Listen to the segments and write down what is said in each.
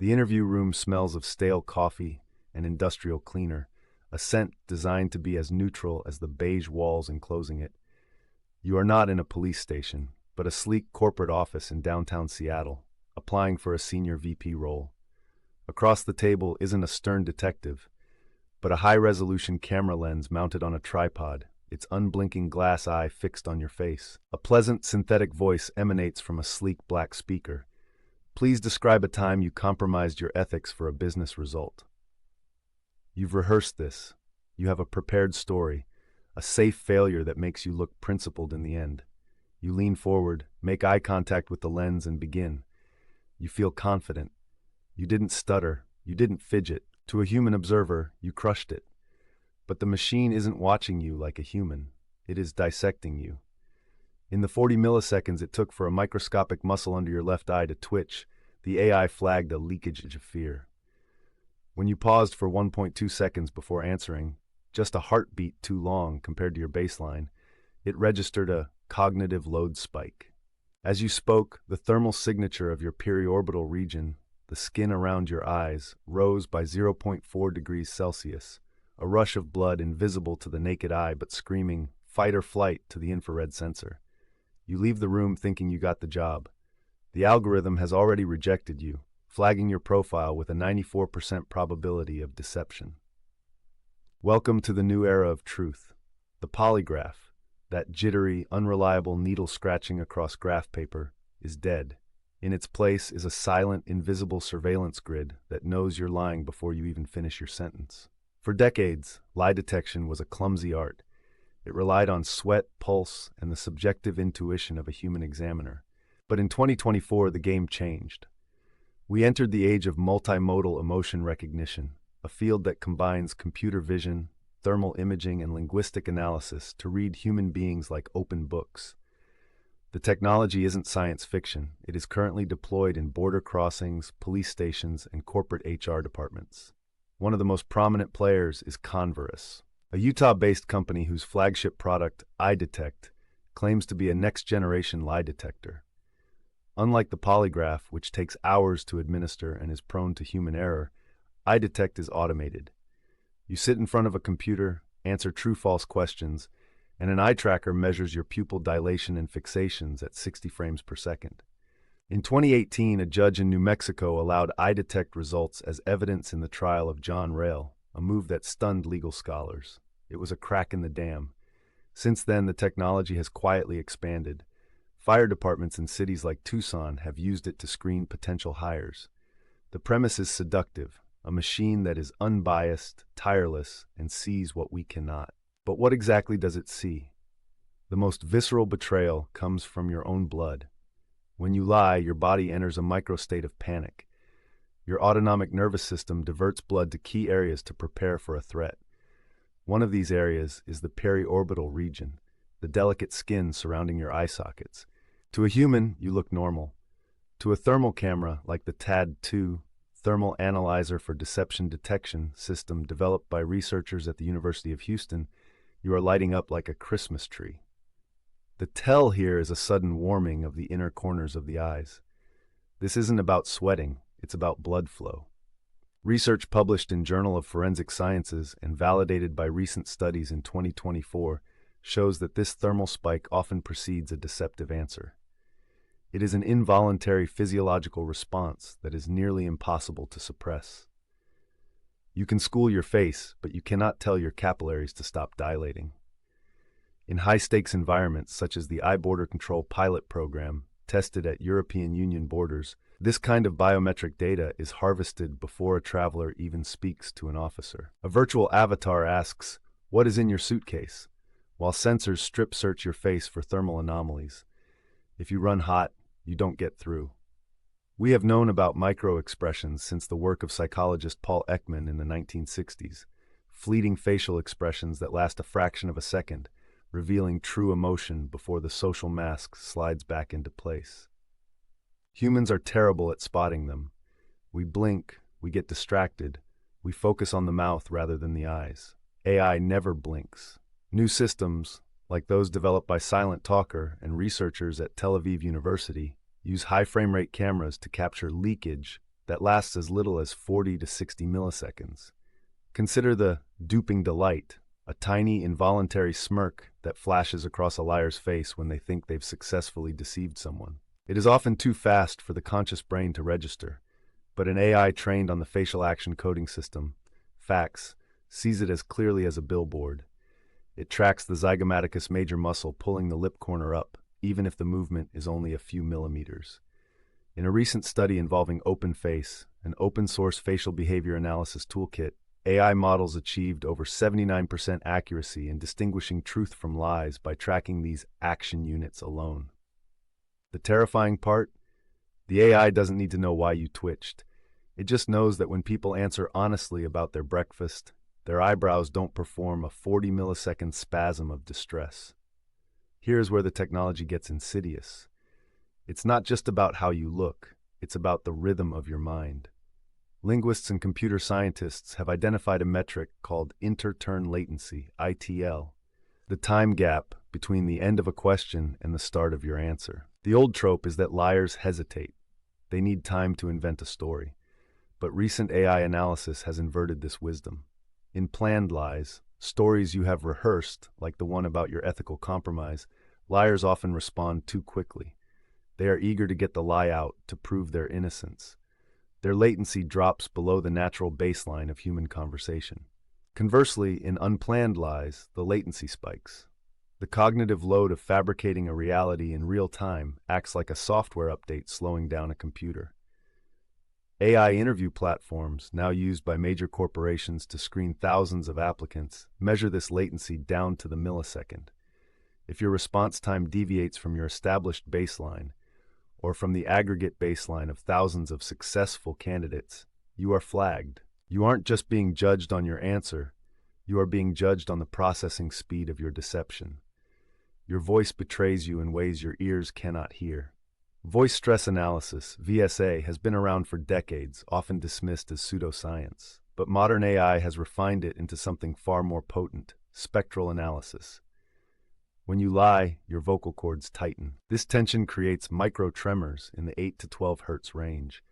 The interview room smells of stale coffee and industrial cleaner, a scent designed to be as neutral as the beige walls enclosing it. You are not in a police station, but a sleek corporate office in downtown Seattle, applying for a senior VP role. Across the table isn't a stern detective, but a high-resolution camera lens mounted on a tripod, its unblinking glass eye fixed on your face. A pleasant synthetic voice emanates from a sleek black speaker. Please describe a time you compromised your ethics for a business result. You've rehearsed this. You have a prepared story, a safe failure that makes you look principled in the end. You lean forward, make eye contact with the lens, and begin. You feel confident. You didn't stutter. You didn't fidget. To a human observer, you crushed it. But the machine isn't watching you like a human. It is dissecting you. In the 40 milliseconds it took for a microscopic muscle under your left eye to twitch, the AI flagged a leakage of fear. When you paused for 1.2 seconds before answering, just a heartbeat too long compared to your baseline, it registered a cognitive load spike. As you spoke, the thermal signature of your periorbital region, the skin around your eyes, rose by 0.4 degrees Celsius, a rush of blood invisible to the naked eye but screaming fight or flight to the infrared sensor. You leave the room thinking you got the job. The algorithm has already rejected you, flagging your profile with a 94% probability of deception. Welcome to the new era of truth. The polygraph, that jittery, unreliable needle scratching across graph paper, is dead. In its place is a silent, invisible surveillance grid that knows you're lying before you even finish your sentence. For decades, lie detection was a clumsy art. It relied on sweat, pulse, and the subjective intuition of a human examiner. But in 2024, the game changed. We entered the age of multimodal emotion recognition, a field that combines computer vision, thermal imaging, and linguistic analysis to read human beings like open books. The technology isn't science fiction. It is currently deployed in border crossings, police stations, and corporate HR departments. One of the most prominent players is Converse, a Utah-based company whose flagship product, iDetect, claims to be a next-generation lie detector. Unlike the polygraph, which takes hours to administer and is prone to human error, iDetect is automated. You sit in front of a computer, answer true-false questions, and an eye tracker measures your pupil dilation and fixations at 60 frames per second. In 2018, a judge in New Mexico allowed iDetect results as evidence in the trial of John Rail, a move that stunned legal scholars. It was a crack in the dam. Since then, the technology has quietly expanded. Fire departments in cities like Tucson have used it to screen potential hires. The premise is seductive, a machine that is unbiased, tireless, and sees what we cannot. But what exactly does it see? The most visceral betrayal comes from your own blood. When you lie, your body enters a microstate of panic. Your autonomic nervous system diverts blood to key areas to prepare for a threat. One of these areas is the periorbital region, the delicate skin surrounding your eye sockets. To a human, you look normal. To a thermal camera, like the TAD-2, Thermal Analyzer for Deception Detection system developed by researchers at the University of Houston, you are lighting up like a Christmas tree. The tell here is a sudden warming of the inner corners of the eyes. This isn't about sweating, it's about blood flow. Research published in Journal of Forensic Sciences and validated by recent studies in 2024 shows that this thermal spike often precedes a deceptive answer. It is an involuntary physiological response that is nearly impossible to suppress. You can school your face, but you cannot tell your capillaries to stop dilating. In high-stakes environments such as the Eye Border Control pilot program, tested at European Union borders, this kind of biometric data is harvested before a traveler even speaks to an officer. A virtual avatar asks, "What is in your suitcase?" while sensors strip search your face for thermal anomalies. If you run hot, you don't get through. We have known about micro-expressions since the work of psychologist Paul Ekman in the 1960s, fleeting facial expressions that last a fraction of a second, revealing true emotion before the social mask slides back into place. Humans are terrible at spotting them. We blink, we get distracted, we focus on the mouth rather than the eyes. AI never blinks. New systems, like those developed by Silent Talker and researchers at Tel Aviv University, use high frame rate cameras to capture leakage that lasts as little as 40 to 60 milliseconds. Consider the duping delight, a tiny involuntary smirk that flashes across a liar's face when they think they've successfully deceived someone. It is often too fast for the conscious brain to register, but an AI trained on the facial action coding system, FACS, sees it as clearly as a billboard. It tracks the zygomaticus major muscle pulling the lip corner up, even if the movement is only a few millimeters. In a recent study involving OpenFace, an open-source facial behavior analysis toolkit, AI models achieved over 79% accuracy in distinguishing truth from lies by tracking these action units alone. The terrifying part? The AI doesn't need to know why you twitched. It just knows that when people answer honestly about their breakfast, their eyebrows don't perform a 40-millisecond spasm of distress. Here's where the technology gets insidious. It's not just about how you look, it's about the rhythm of your mind. Linguists and computer scientists have identified a metric called inter-turn latency, ITL, the time gap between the end of a question and the start of your answer. The old trope is that liars hesitate. They need time to invent a story. But recent AI analysis has inverted this wisdom. In planned lies, stories you have rehearsed, like the one about your ethical compromise, liars often respond too quickly. They are eager to get the lie out to prove their innocence. Their latency drops below the natural baseline of human conversation. Conversely, in unplanned lies, the latency spikes. The cognitive load of fabricating a reality in real time acts like a software update slowing down a computer. AI interview platforms, now used by major corporations to screen thousands of applicants, measure this latency down to the millisecond. If your response time deviates from your established baseline, or from the aggregate baseline of thousands of successful candidates, you are flagged. You aren't just being judged on your answer, you are being judged on the processing speed of your deception. Your voice betrays you in ways your ears cannot hear. Voice stress analysis, VSA, has been around for decades, often dismissed as pseudoscience. But modern AI has refined it into something far more potent: spectral analysis. When you lie, your vocal cords tighten. This tension creates micro-tremors in the 8 to 12 hertz range.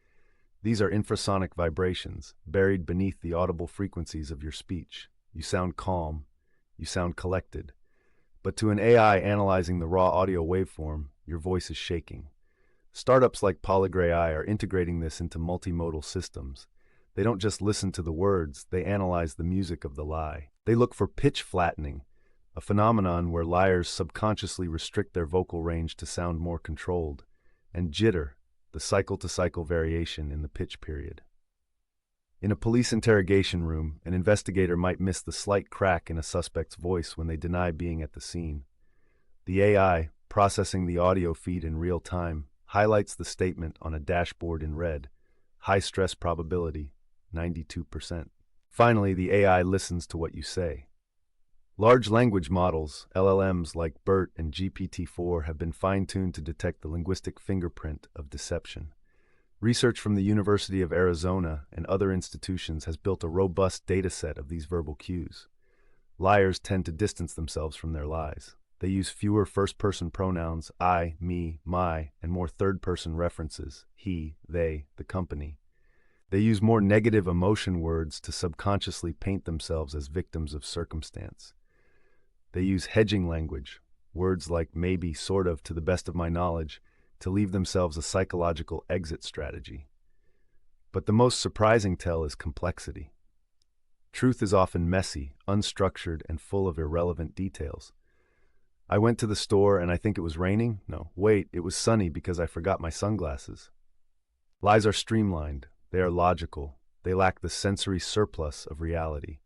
These are infrasonic vibrations, buried beneath the audible frequencies of your speech. You sound calm. You sound collected. But to an AI analyzing the raw audio waveform, your voice is shaking. Startups like polygraph are integrating this into multimodal systems. They don't just listen to the words, they analyze the music of the lie. They look for pitch flattening, a phenomenon where liars subconsciously restrict their vocal range to sound more controlled, and jitter, the cycle-to-cycle variation in the pitch period. In a police interrogation room, an investigator might miss the slight crack in a suspect's voice when they deny being at the scene. The AI, processing the audio feed in real time, highlights the statement on a dashboard in red: high stress probability, 92%. Finally, the AI listens to what you say. Large language models, LLMs like BERT and GPT-4, have been fine-tuned to detect the linguistic fingerprint of deception. Research from the University of Arizona and other institutions has built a robust dataset of these verbal cues. Liars tend to distance themselves from their lies. They use fewer first-person pronouns, I, me, my, and more third-person references, he, they, the company. They use more negative emotion words to subconsciously paint themselves as victims of circumstance. They use hedging language, words like maybe, sort of, to the best of my knowledge, to leave themselves a psychological exit strategy. But the most surprising tell is complexity. Truth is often messy, unstructured, and full of irrelevant details. I went to the store and I think it was raining? No, wait, it was sunny because I forgot my sunglasses. Lies are streamlined, they are logical, they lack the sensory surplus of reality.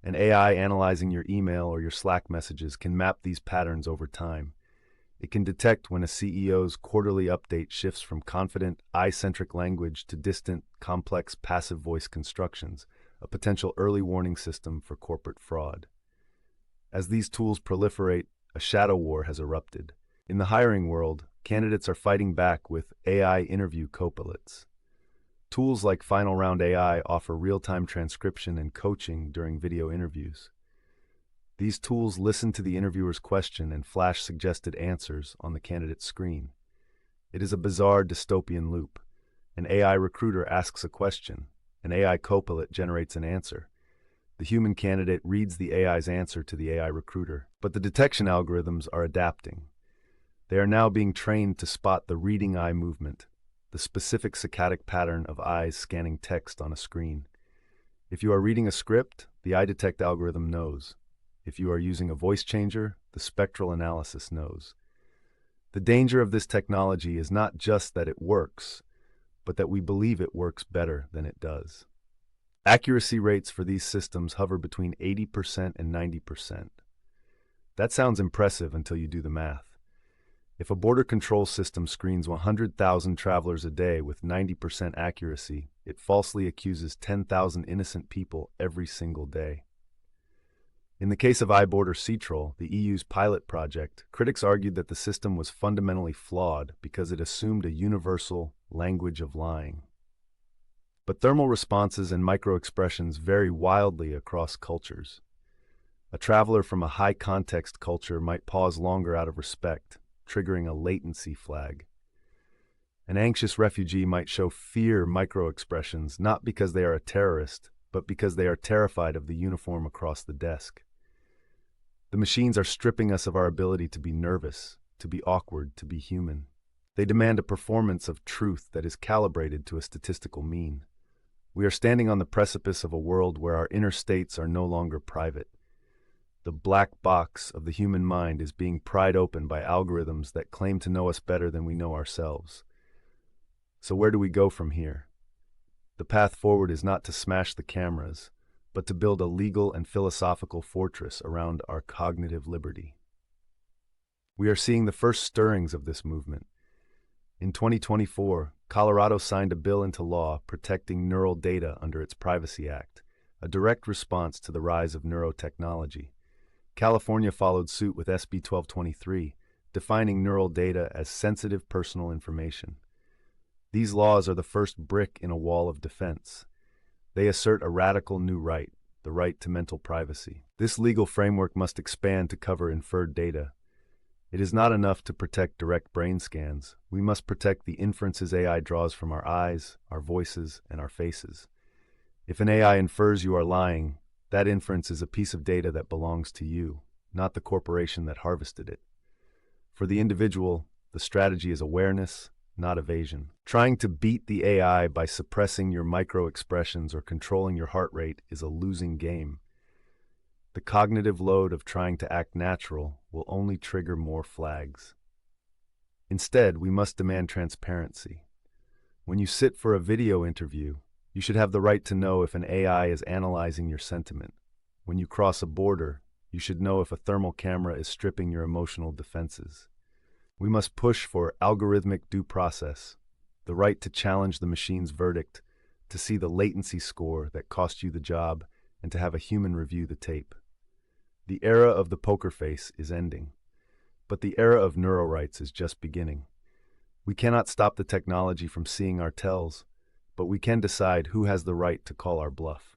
An AI analyzing your email or your Slack messages can map these patterns over time. It can detect when a CEO's quarterly update shifts from confident, I-centric language to distant, complex, passive voice constructions, a potential early warning system for corporate fraud. As these tools proliferate, a shadow war has erupted. In the hiring world, candidates are fighting back with AI interview copilots. Tools like Final Round AI offer real-time transcription and coaching during video interviews. These tools listen to the interviewer's question and flash suggested answers on the candidate's screen. It is a bizarre dystopian loop. An AI recruiter asks a question. An AI copilot generates an answer. The human candidate reads the AI's answer to the AI recruiter. But the detection algorithms are adapting. They are now being trained to spot the reading eye movement, the specific saccadic pattern of eyes scanning text on a screen. If you are reading a script, the eye detect algorithm knows. If you are using a voice changer, the spectral analysis knows. The danger of this technology is not just that it works, but that we believe it works better than it does. Accuracy rates for these systems hover between 80% and 90%. That sounds impressive until you do the math. If a border control system screens 100,000 travelers a day with 90% accuracy, it falsely accuses 10,000 innocent people every single day. In the case of iBorder CTRL, the EU's pilot project, critics argued that the system was fundamentally flawed because it assumed a universal language of lying. But thermal responses and microexpressions vary wildly across cultures. A traveler from a high-context culture might pause longer out of respect, triggering a latency flag. An anxious refugee might show fear microexpressions not because they are a terrorist, but because they are terrified of the uniform across the desk. The machines are stripping us of our ability to be nervous, to be awkward, to be human. They demand a performance of truth that is calibrated to a statistical mean. We are standing on the precipice of a world where our inner states are no longer private. The black box of the human mind is being pried open by algorithms that claim to know us better than we know ourselves. So where do we go from here? The path forward is not to smash the cameras, but to build a legal and philosophical fortress around our cognitive liberty. We are seeing the first stirrings of this movement. In 2024, Colorado signed a bill into law protecting neural data under its Privacy Act, a direct response to the rise of neurotechnology. California followed suit with SB 1223, defining neural data as sensitive personal information. These laws are the first brick in a wall of defense. They assert a radical new right, the right to mental privacy. This legal framework must expand to cover inferred data. It is not enough to protect direct brain scans. We must protect the inferences AI draws from our eyes, our voices, and our faces. If an AI infers you are lying, that inference is a piece of data that belongs to you, not the corporation that harvested it. For the individual, the strategy is awareness, not evasion. Trying to beat the AI by suppressing your micro-expressions or controlling your heart rate is a losing game. The cognitive load of trying to act natural will only trigger more flags. Instead, we must demand transparency. When you sit for a video interview, you should have the right to know if an AI is analyzing your sentiment. When you cross a border, you should know if a thermal camera is stripping your emotional defenses. We must push for algorithmic due process, the right to challenge the machine's verdict, to see the latency score that cost you the job, and to have a human review the tape. The era of the poker face is ending, but the era of neurorights is just beginning. We cannot stop the technology from seeing our tells, but we can decide who has the right to call our bluff.